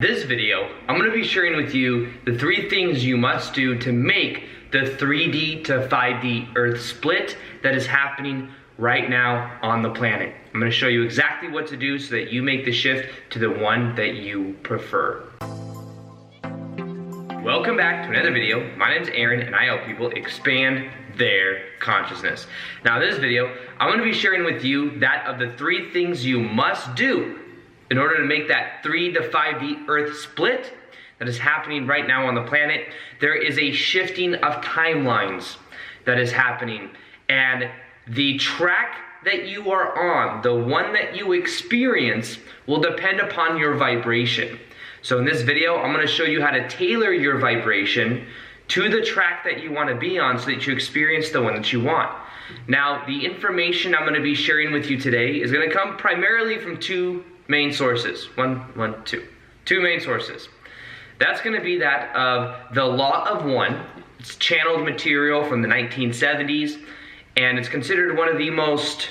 This video, I'm going to be sharing with you the 3 things you must do to make the 3D to 5D Earth split that is happening right now on the planet. I'm going to show you exactly what to do so that you make the shift to the one that you prefer. Welcome back to another video. My name is Aaron and I help people expand their consciousness. Now in this video, I'm going to be sharing with you that of the 3 things you must do in order to make that 3 to 5D Earth split that is happening right now on the planet. There is a shifting of timelines that is happening, and the track that you are on, the one that you experience, will depend upon your vibration. So in this video, I'm going to show you how to tailor your vibration to the track that you want to be on so that you experience the one that you want. Now, the information I'm going to be sharing with you today is going to come primarily from 2 main sources. Two main sources. That's going to be that of the Law of One. It's channeled material from the 1970s, and it's considered one of the most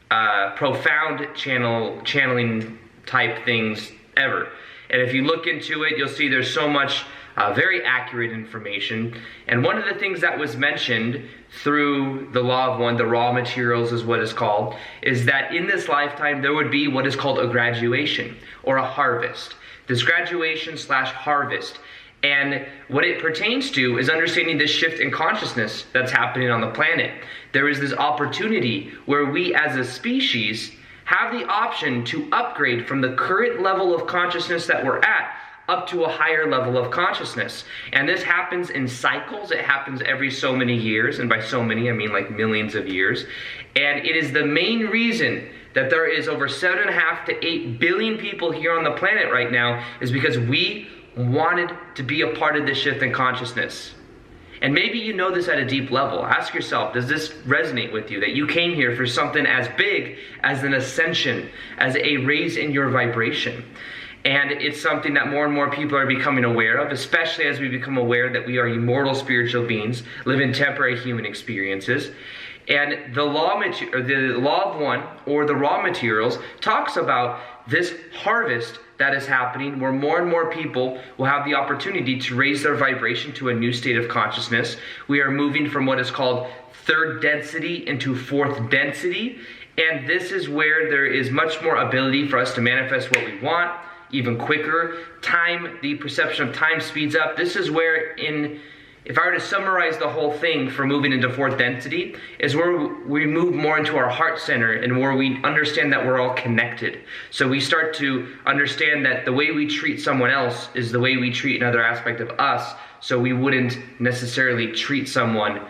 profound channeling type things ever. And if you look into it, you'll see there's so much very accurate information. And one of the things that was mentioned through the Law of One, the raw materials is what it's called, is that in this lifetime there would be what is called a graduation or a harvest. This graduation / harvest. And what it pertains to is understanding this shift in consciousness that's happening on the planet. There is this opportunity where we as a species have the option to upgrade from the current level of consciousness that we're at up to a higher level of consciousness. And this happens in cycles. It happens every so many years, and by so many I mean like millions of years. And it is the main reason that there is over 7.5 to 8 billion people here on the planet right now, is because we wanted to be a part of this shift in consciousness. And maybe you know this at a deep level. Ask yourself, does this resonate with you, that you came here for something as big as an ascension, as a raise in your vibration? And it's something that more and more people are becoming aware of, especially as we become aware that we are immortal spiritual beings, live in temporary human experiences. And the Law of One, or the raw materials, talks about this harvest that is happening, where more and more people will have the opportunity to raise their vibration to a new state of consciousness. We are moving from what is called 3rd density into 4th density. And this is where there is much more ability for us to manifest what we want, even quicker. Time, the perception of time speeds up. This is where, if I were to summarize the whole thing for moving into 4th density, is where we move more into our heart center and where we understand that we're all connected. So we start to understand that the way we treat someone else is the way we treat another aspect of us, so we wouldn't necessarily treat someone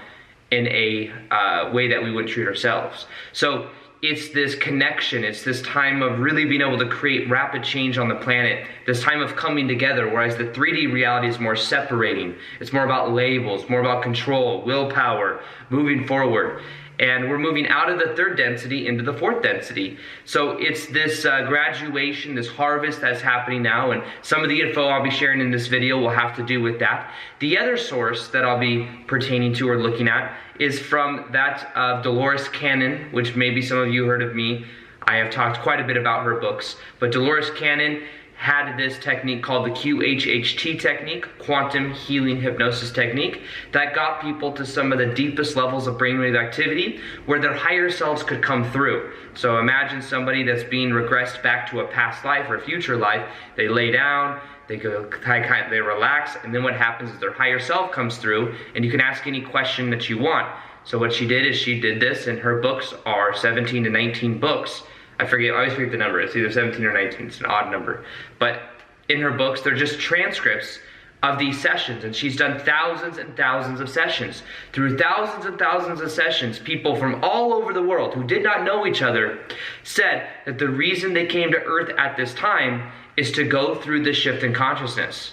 in a way that we wouldn't treat ourselves. So it's this connection, it's this time of really being able to create rapid change on the planet, this time of coming together, whereas the 3D reality is more separating. It's more about labels, more about control, willpower, moving forward. And we're moving out of the 3rd density into the 4th density. So it's this graduation, this harvest that's happening now, and some of the info I'll be sharing in this video will have to do with that. The other source that I'll be pertaining to or looking at is from that of Dolores Cannon, which maybe some of you heard of me. I have talked quite a bit about her books, but Dolores Cannon had this technique called the QHHT technique, quantum healing hypnosis technique, that got people to some of the deepest levels of brainwave activity where their higher selves could come through. So imagine somebody that's being regressed back to a past life or a future life. They lay down, they relax, and then what happens is their higher self comes through, and you can ask any question that you want. So what she did is she did this, and her books are 17 to 19 books. I always forget the number. It's either 17 or 19. It's an odd number. But in her books, they're just transcripts of these sessions. And she's done thousands and thousands of sessions. Through thousands and thousands of sessions, people from all over the world who did not know each other said that the reason they came to Earth at this time is to go through the shift in consciousness.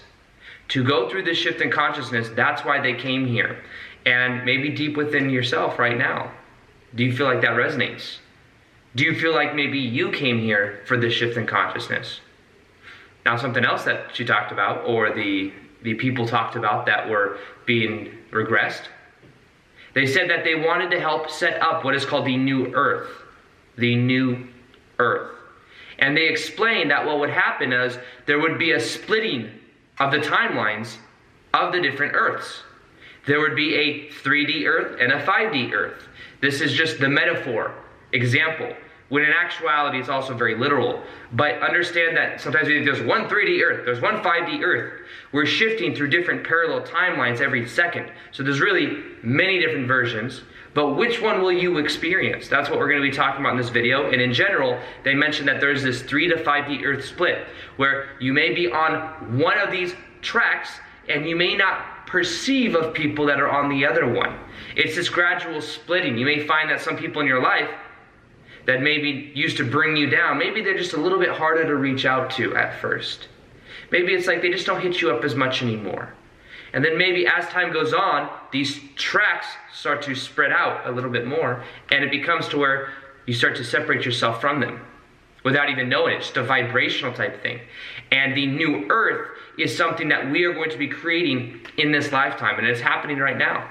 To go through the shift in consciousness, that's why they came here. And maybe deep within yourself right now, do you feel like that resonates? Do you feel like maybe you came here for this shift in consciousness? Now, something else that she talked about, or the people talked about that were being regressed, they said that they wanted to help set up what is called the new Earth. The new Earth. And they explained that what would happen is there would be a splitting of the timelines of the different Earths. There would be a 3D Earth and a 5D Earth. This is just the metaphor example, when in actuality it's also very literal. But understand that sometimes we think there's one 3D Earth, there's one 5D Earth. We're shifting through different parallel timelines every second. So there's really many different versions, but which one will you experience? That's what we're going to be talking about in this video. And in general, they mentioned that there's this 3 to 5D Earth split, where you may be on one of these tracks and you may not perceive of people that are on the other one. It's this gradual splitting. You may find that some people in your life that maybe used to bring you down, maybe they're just a little bit harder to reach out to at first. Maybe it's like they just don't hit you up as much anymore. And then maybe as time goes on, these tracks start to spread out a little bit more, and it becomes to where you start to separate yourself from them without even knowing it. It's just a vibrational type thing. And the new Earth is something that we are going to be creating in this lifetime, and it's happening right now.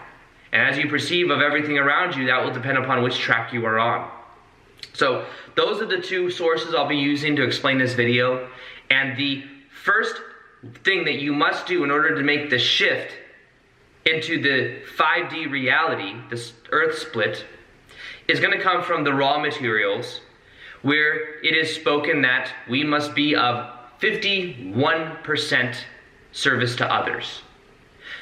And as you perceive of everything around you, that will depend upon which track you are on. So those are the two sources I'll be using to explain this video. And the first thing that you must do in order to make the shift into the 5D reality, this Earth split, is going to come from the raw materials, where it is spoken that we must be of 51% service to others.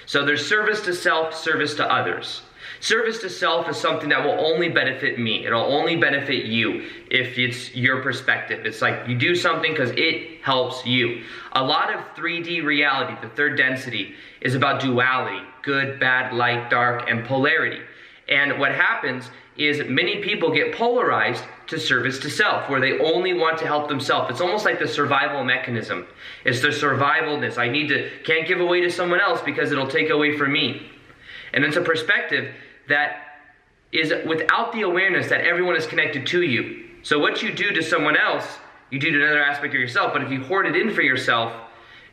So there's service to self, service to others. Service to self is something that will only benefit me. It'll only benefit you if it's your perspective. It's like you do something because it helps you. A lot of 3D reality, the third density, is about duality, good, bad, light, dark, and polarity. And what happens is many people get polarized to service to self, where they only want to help themselves. It's almost like the survival mechanism. It's the survivalness. Can't give away to someone else because it'll take away from me. And it's a perspective that is without the awareness that everyone is connected to you. So what you do to someone else, you do to another aspect of yourself. But if you hoard it in for yourself,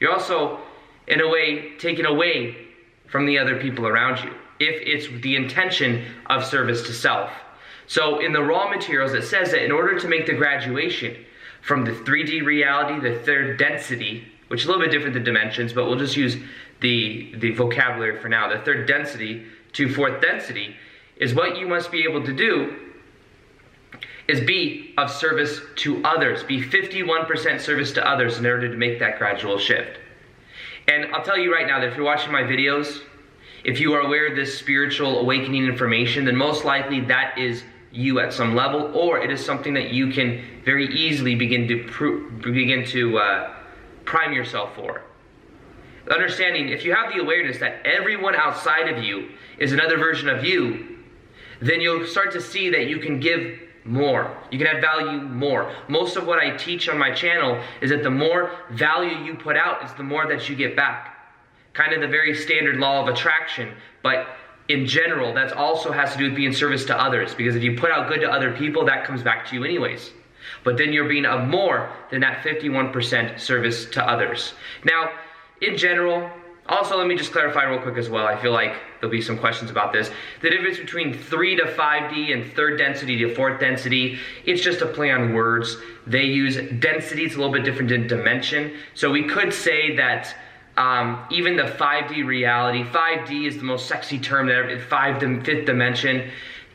you're also, in a way, taken away from the other people around you, if it's the intention of service to self. So in the raw materials, it says that in order to make the graduation from the 3D reality, the third density, which is a little bit different than dimensions, but we'll just use the vocabulary for now, the third density to fourth density, is what you must be able to do is be of service to others. Be 51% service to others in order to make that gradual shift. And I'll tell you right now that if you're watching my videos, if you are aware of this spiritual awakening information, then most likely that is you at some level, or it is something that you can very easily begin to prime yourself for. Understanding, if you have the awareness that everyone outside of you is another version of you, then you'll start to see that you can give more. You can add value more. Most of what I teach on my channel is that the more value you put out is the more that you get back. Kind of the very standard law of attraction, but in general, that also has to do with being service to others, because if you put out good to other people, that comes back to you anyways. But then you're being of more than that 51% service to others. Now, in general, also let me just clarify real quick as well. I feel like there'll be some questions about this. The difference between 3 to 5D and third density to fourth density, it's just a play on words. They use density, it's a little bit different than dimension. So we could say that even the 5D reality, 5D is the most sexy term there, fifth dimension.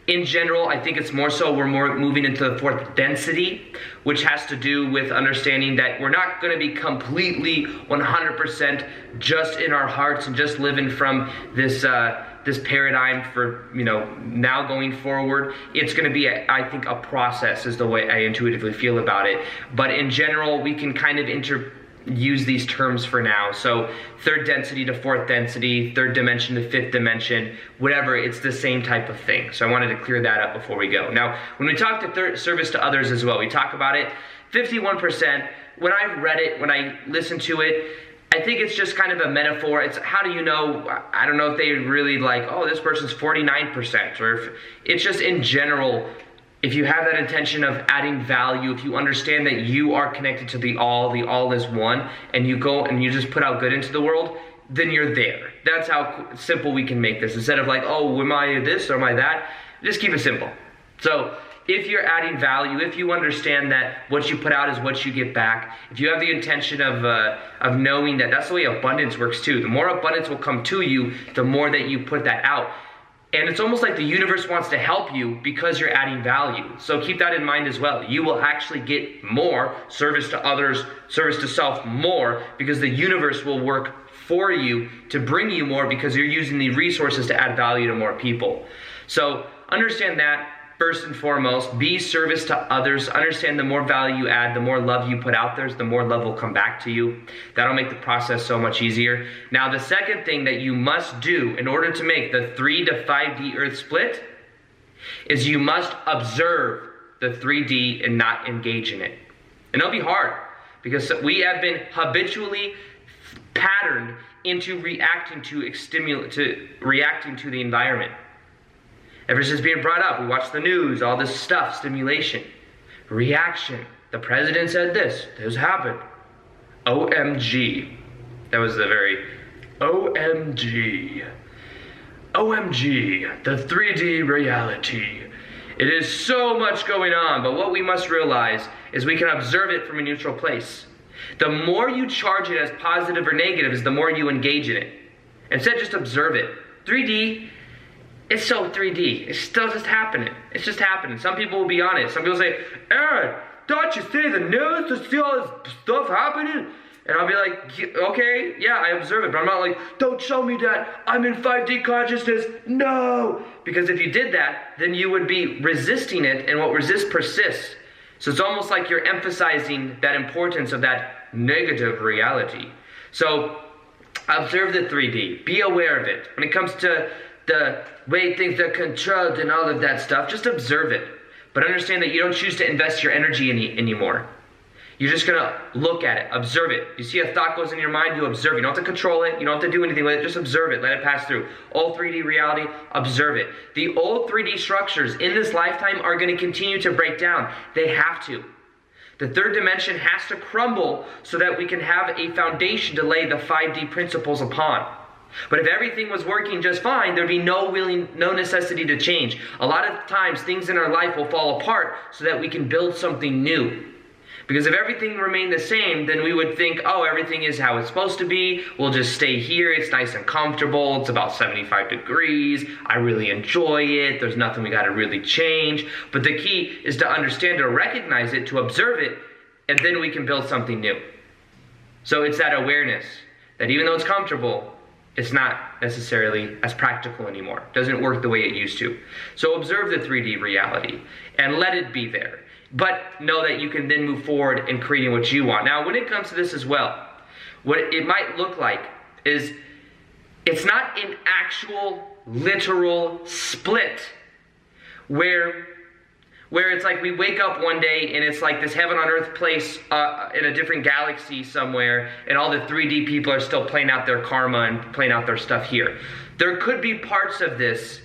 In general, I think it's more so we're more moving into the fourth density, which has to do with understanding that we're not going to be completely 100% just in our hearts and just living from this this paradigm for, now going forward. It's going to be, I think, a process is the way I intuitively feel about it. But in general, we can kind of use these terms for now. So third density to fourth density, third dimension to fifth dimension, whatever, it's the same type of thing. So I wanted to clear that up before we go. Now, when we talk to service to others as well, we talk about it, 51%, when I read it, when I listened to it, I think it's just kind of a metaphor. It's how do you know, I don't know if they really like, oh, this person's 49%, or if it's just in general, if you have that intention of adding value, if you understand that you are connected to the all is one, and you go and you just put out good into the world, then you're there. That's how simple we can make this. Instead of like, oh, am I this or am I that? Just keep it simple. So if you're adding value, if you understand that what you put out is what you get back, if you have the intention of knowing that that's the way abundance works too. The more abundance will come to you, the more that you put that out. And it's almost like the universe wants to help you because you're adding value. So keep that in mind as well. You will actually get more service to others, service to self more, because the universe will work for you to bring you more because you're using the resources to add value to more people. So understand that first and foremost. Be service to others. Understand the more value you add, the more love you put out there, the more love will come back to you. That'll make the process so much easier. Now, the second thing that you must do in order to make the 3 to 5D earth split is you must observe the 3D and not engage in it. And it'll be hard because we have been habitually patterned into reacting to the environment. Ever since being brought up, we watch the news, all this stuff, stimulation, reaction. The president said this happened. OMG. That was the very OMG. OMG, the 3D reality. It is so much going on, but what we must realize is we can observe it from a neutral place. The more you charge it as positive or negative is the more you engage in it. Instead, just observe it. 3D, it's so 3D. It's still just happening. It's just happening. Some people will be on it. Some people say, Aaron, don't you see the news to see all this stuff happening? And I'll be like, okay, yeah, I observe it. But I'm not like, don't show me that. I'm in 5D consciousness. No. Because if you did that, then you would be resisting it. And what resists persists. So it's almost like you're emphasizing that importance of that negative reality. So observe the 3D. Be aware of it. When it comes to the way things are controlled and all of that stuff, just observe it. But understand that you don't choose to invest your energy anymore. You're just going to look at it, observe it. You see a thought goes in your mind, you observe it. You don't have to control it. You don't have to do anything with it. Just observe it. Let it pass through. Old 3D reality, observe it. The old 3D structures in this lifetime are going to continue to break down. They have to. The third dimension has to crumble so that we can have a foundation to lay the 5D principles upon. But if everything was working just fine, there'd be no necessity to change. A lot of times, things in our life will fall apart so that we can build something new. Because if everything remained the same, then we would think, oh, everything is how it's supposed to be. We'll just stay here. It's nice and comfortable. It's about 75 degrees. I really enjoy it. There's nothing we got to really change. But the key is to understand, to recognize it, to observe it, and then we can build something new. So it's that awareness that even though it's comfortable, it's not necessarily as practical anymore. It doesn't work the way it used to. So observe the 3D reality and let it be there. But know that you can then move forward in creating what you want. Now, when it comes to this as well, what it might look like is it's not an actual, literal split where it's like we wake up one day and it's like this heaven on earth place in a different galaxy somewhere, and all the 3D people are still playing out their karma and playing out their stuff here. There could be parts of this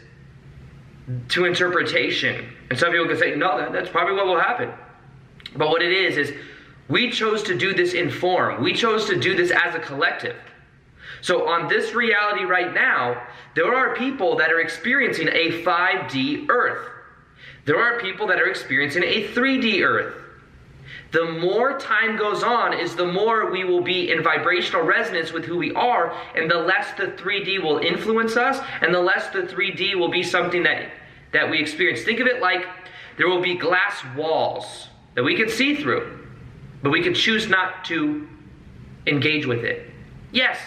to interpretation. And some people could say, no, that's probably what will happen. But what it is we chose to do this in form. We chose to do this as a collective. So on this reality right now, there are people that are experiencing a 5D earth. There are people that are experiencing a 3D earth. The more time goes on is the more we will be in vibrational resonance with who we are, and the less the 3D will influence us, and the less the 3D will be something that we experience. Think of it like there will be glass walls that we can see through, but we can choose not to engage with it. Yes,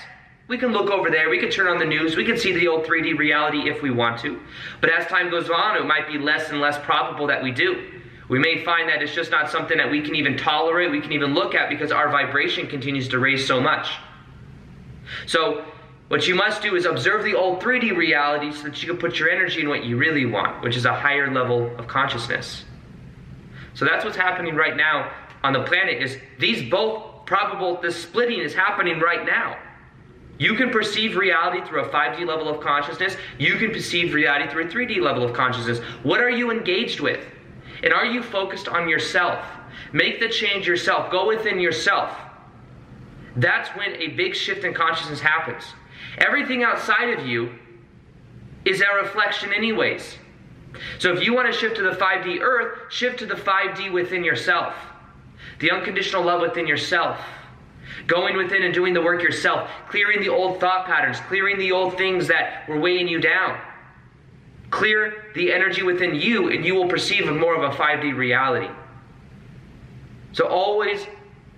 we can look over there, we can turn on the news, we can see the old 3D reality if we want to. But as time goes on, it might be less and less probable that we do. We may find that it's just not something that we can even tolerate, we can even look at, because our vibration continues to raise so much. So what you must do is observe the old 3D reality so that you can put your energy in what you really want, which is a higher level of consciousness. So that's what's happening right now on the planet, is these both probable, this splitting is happening right now. You can perceive reality through a 5D level of consciousness. You can perceive reality through a 3D level of consciousness. What are you engaged with? And are you focused on yourself? Make the change yourself. Go within yourself. That's when a big shift in consciousness happens. Everything outside of you is a reflection anyways. So if you want to shift to the 5D earth, shift to the 5D within yourself. The unconditional love within yourself. Going within and doing the work yourself. Clearing the old thought patterns. Clearing the old things that were weighing you down. Clear the energy within you and you will perceive more of a 5D reality. So always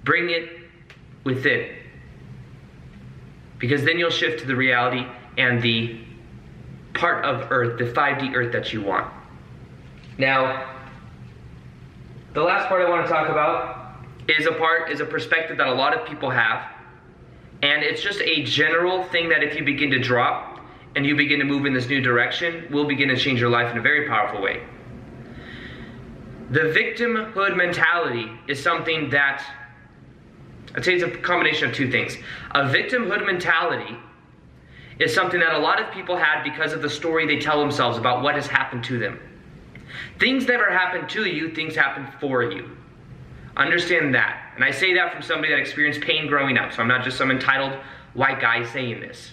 bring it within. Because then you'll shift to the reality and the part of earth, the 5D earth that you want. Now, the last part I want to talk about is a perspective that a lot of people have. And it's just a general thing that if you begin to drop and you begin to move in this new direction, will begin to change your life in a very powerful way. The victimhood mentality is something that, I'd say it's a combination of two things. A victimhood mentality is something that a lot of people had because of the story they tell themselves about what has happened to them. Things never happen to you, things happen for you. Understand that. And I say that from somebody that experienced pain growing up, so I'm not just some entitled white guy saying this.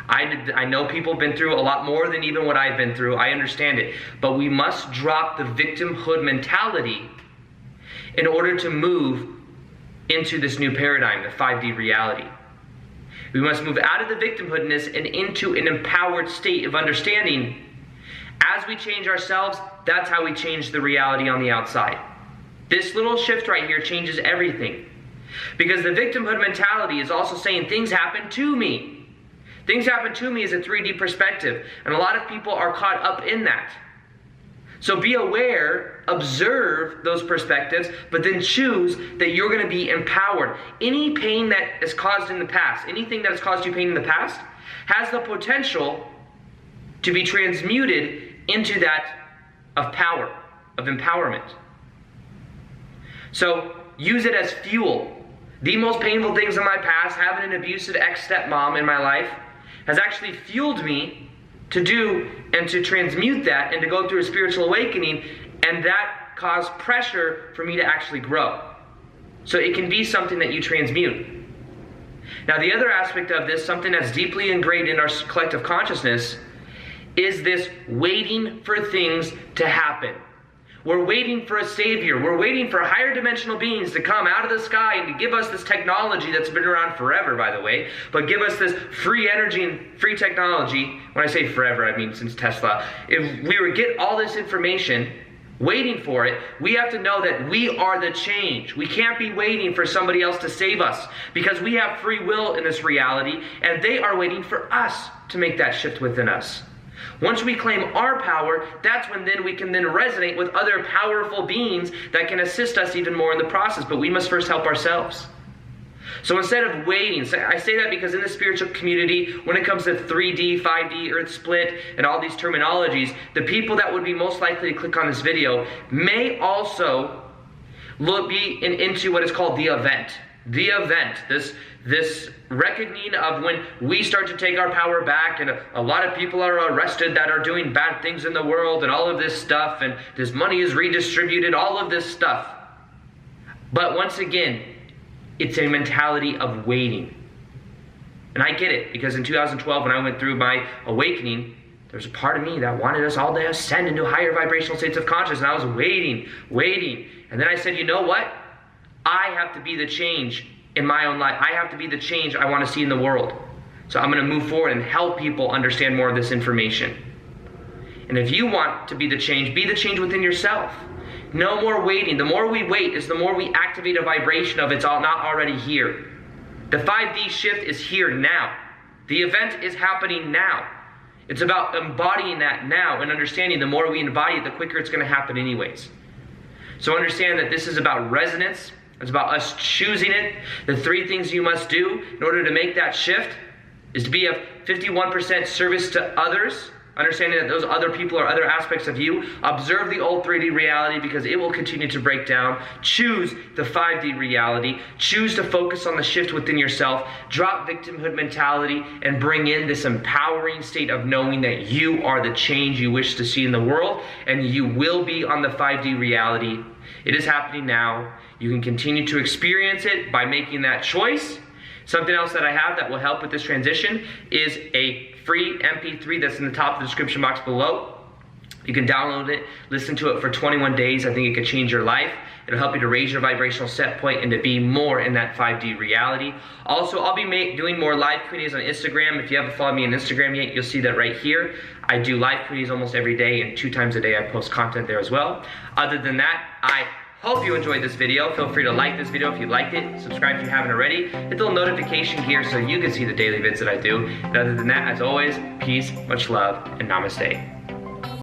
I know people have been through a lot more than even what I've been through. I understand it. But we must drop the victimhood mentality in order to move into this new paradigm, the 5D reality. We must move out of the victimhoodness and into an empowered state of understanding. As we change ourselves, that's how we change the reality on the outside. This little shift right here changes everything. Because the victimhood mentality is also saying things happen to me. Things happen to me is a 3D perspective. And a lot of people are caught up in that. So be aware, observe those perspectives, but then choose that you're going to be empowered. Any pain that is caused in the past, anything that has caused you pain in the past, has the potential to be transmuted into that of power, of empowerment. So use it as fuel. The most painful things in my past, having an abusive ex-stepmom in my life, has actually fueled me to do and to transmute that and to go through a spiritual awakening, and that caused pressure for me to actually grow. So it can be something that you transmute. Now the other aspect of this, something that's deeply ingrained in our collective consciousness, is this waiting for things to happen. We're waiting for a savior. We're waiting for higher dimensional beings to come out of the sky and to give us this technology that's been around forever, by the way, but give us this free energy and free technology. When I say forever, I mean since Tesla. If we would get all this information, waiting for it, we have to know that we are the change. We can't be waiting for somebody else to save us, because we have free will in this reality, and they are waiting for us to make that shift within us. Once we claim our power, that's when then we can then resonate with other powerful beings that can assist us even more in the process. But we must first help ourselves. So instead of waiting, I say that because in the spiritual community, when it comes to 3D, 5D, earth split, and all these terminologies, the people that would be most likely to click on this video may also be into what is called the event. The event, this reckoning of when we start to take our power back, and a lot of people are arrested that are doing bad things in the world and all of this stuff, and this money is redistributed, all of this stuff. But once again, it's a mentality of waiting. And I get it, because in 2012 when I went through my awakening, there was a part of me that wanted us all to ascend into higher vibrational states of consciousness, and I was waiting. And then I said, you know what? I have to be the change in my own life. I have to be the change I want to see in the world. So I'm going to move forward and help people understand more of this information. And if you want to be the change within yourself. No more waiting. The more we wait is the more we activate a vibration of it's all not already here. The 5D shift is here now. The event is happening now. It's about embodying that now and understanding the more we embody it, the quicker it's going to happen anyways. So understand that this is about resonance. It's about us choosing it. The 3 things you must do in order to make that shift is to be of 51% service to others, understanding that those other people are other aspects of you. Observe the old 3D reality because it will continue to break down. Choose the 5D reality. Choose to focus on the shift within yourself. Drop victimhood mentality and bring in this empowering state of knowing that you are the change you wish to see in the world, and you will be on the 5D reality. It is happening now. You can continue to experience it by making that choice. Something else that I have that will help with this transition is a free MP3 that's in the top of the description box below. You can download it, listen to it for 21 days. I think it could change your life. It'll help you to raise your vibrational set point and to be more in that 5D reality. Also, I'll be doing more live Q&As on Instagram. If you haven't followed me on Instagram yet, you'll see that right here. I do live Q&As almost every day, and 2 times a day I post content there as well. Other than that, I hope you enjoyed this video. Feel free to like this video if you liked it. Subscribe if you haven't already. Hit the little notification here so you can see the daily vids that I do. And other than that, as always, peace, much love, and namaste.